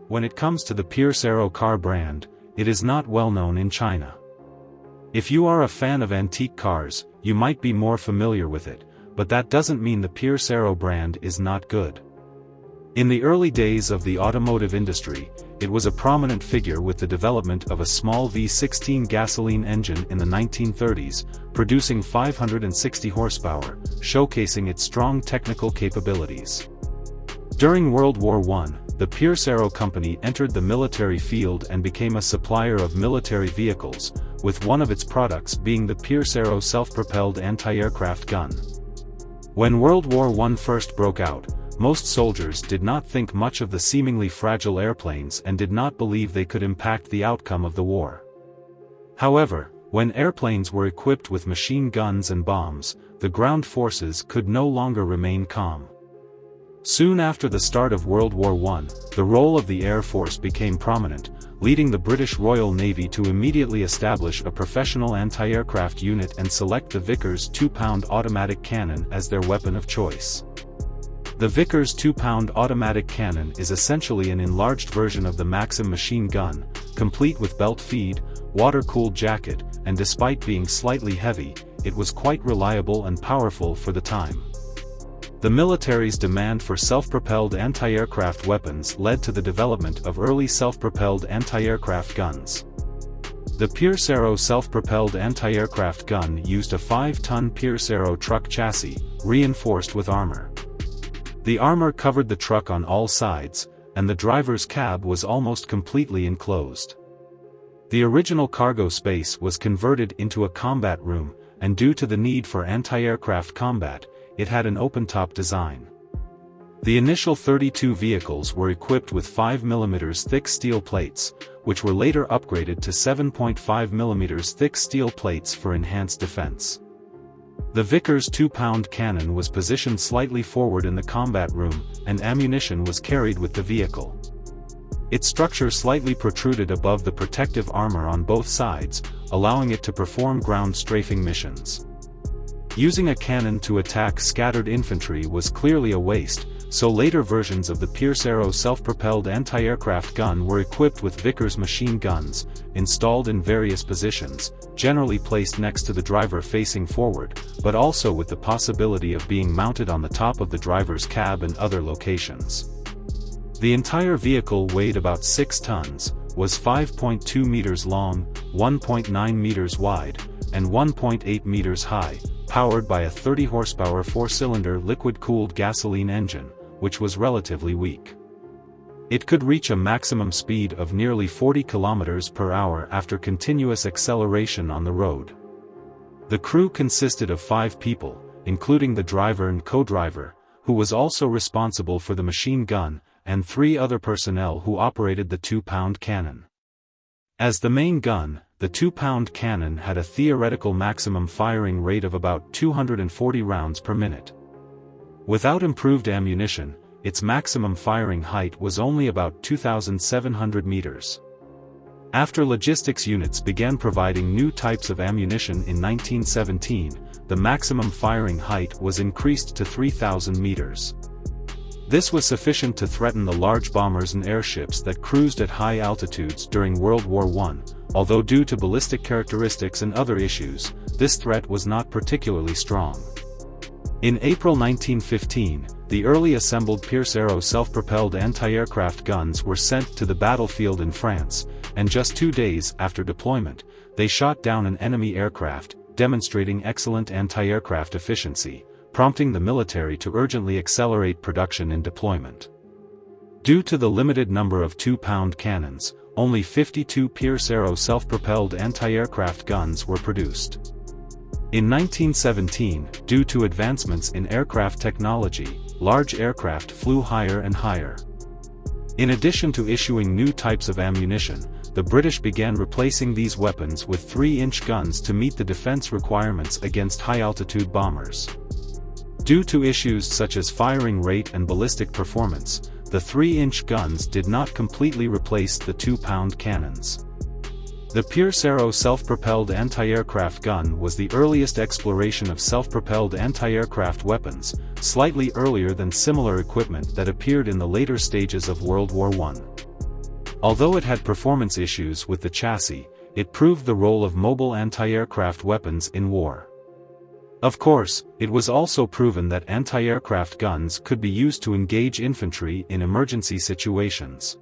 When it comes to the Pierce Arrow car brand, it is not well known in China. If you are a fan of antique cars, you might be more familiar with it, but that doesn't mean the Pierce Arrow brand is not good. In the early days of the automotive industry, it was a prominent figure with the development of a small V16 gasoline engine in the 1930s, producing 560 horsepower, showcasing its strong technical capabilities. During World War I, the Pierce Arrow Company entered the military field and became a supplier of military vehicles, with one of its products being the Pierce Arrow self-propelled anti-aircraft gun. When World War I first broke out, most soldiers did not think much of the seemingly fragile airplanes and did not believe they could impact the outcome of the war. However, when airplanes were equipped with machine guns and bombs, the ground forces could no longer remain calm. Soon after the start of World War I, the role of the Air Force became prominent, leading the British Royal Navy to immediately establish a professional anti-aircraft unit and select the Vickers 2-pound automatic cannon as their weapon of choice. The Vickers 2-pound automatic cannon is essentially an enlarged version of the Maxim machine gun, complete with belt feed, water-cooled jacket, and despite being slightly heavy, it was quite reliable and powerful for the time. The military's demand for self-propelled anti-aircraft weapons led to the development of early self-propelled anti-aircraft guns. The Pierce Arrow self-propelled anti-aircraft gun used a 5-ton Pierce Arrow truck chassis, reinforced with armor. The armor covered the truck on all sides, and the driver's cab was almost completely enclosed. The original cargo space was converted into a combat room, and due to the need for anti-aircraft combat, it had an open-top design. The initial 32 vehicles were equipped with 5 mm thick steel plates, which were later upgraded to 7.5 mm thick steel plates for enhanced defense. The Vickers 2-pound cannon was positioned slightly forward in the combat room, and ammunition was carried with the vehicle. Its structure slightly protruded above the protective armor on both sides, allowing it to perform ground strafing missions. Using a cannon to attack scattered infantry was clearly a waste, so later versions of the Pierce Arrow self-propelled anti-aircraft gun were equipped with Vickers machine guns, installed in various positions, generally placed next to the driver facing forward, but also with the possibility of being mounted on the top of the driver's cab and other locations. The entire vehicle weighed about 6 tons, was 5.2 meters long, 1.9 meters wide, and 1.8 meters high, powered by a 30 horsepower 4-cylinder liquid-cooled gasoline engine, which was relatively weak. It could reach a maximum speed of nearly 40 kilometers per hour after continuous acceleration on the road. The crew consisted of 5 people, including the driver and co-driver, who was also responsible for the machine gun, and 3 other personnel who operated the 2-pound cannon. As the main gun, the 2-pound cannon had a theoretical maximum firing rate of about 240 rounds per minute. Without improved ammunition, its maximum firing height was only about 2,700 meters. After logistics units began providing new types of ammunition in 1917, the maximum firing height was increased to 3,000 meters. This was sufficient to threaten the large bombers and airships that cruised at high altitudes during World War I, although due to ballistic characteristics and other issues, this threat was not particularly strong. In April 1915, the early assembled Pierce Arrow self-propelled anti-aircraft guns were sent to the battlefield in France, and just 2 days after deployment, they shot down an enemy aircraft, demonstrating excellent anti-aircraft efficiency, prompting the military to urgently accelerate production and deployment. Due to the limited number of 2-pound cannons, only 52 Pierce Arrow self-propelled anti-aircraft guns were produced. In 1917, due to advancements in aircraft technology, large aircraft flew higher and higher. In addition to issuing new types of ammunition, the British began replacing these weapons with 3-inch guns to meet the defense requirements against high-altitude bombers. Due to issues such as firing rate and ballistic performance, the 3-inch guns did not completely replace the 2-pound cannons. The Pierce Arrow self-propelled anti-aircraft gun was the earliest exploration of self-propelled anti-aircraft weapons, slightly earlier than similar equipment that appeared in the later stages of World War I. Although it had performance issues with the chassis, it proved the role of mobile anti-aircraft weapons in war. Of course, it was also proven that anti-aircraft guns could be used to engage infantry in emergency situations.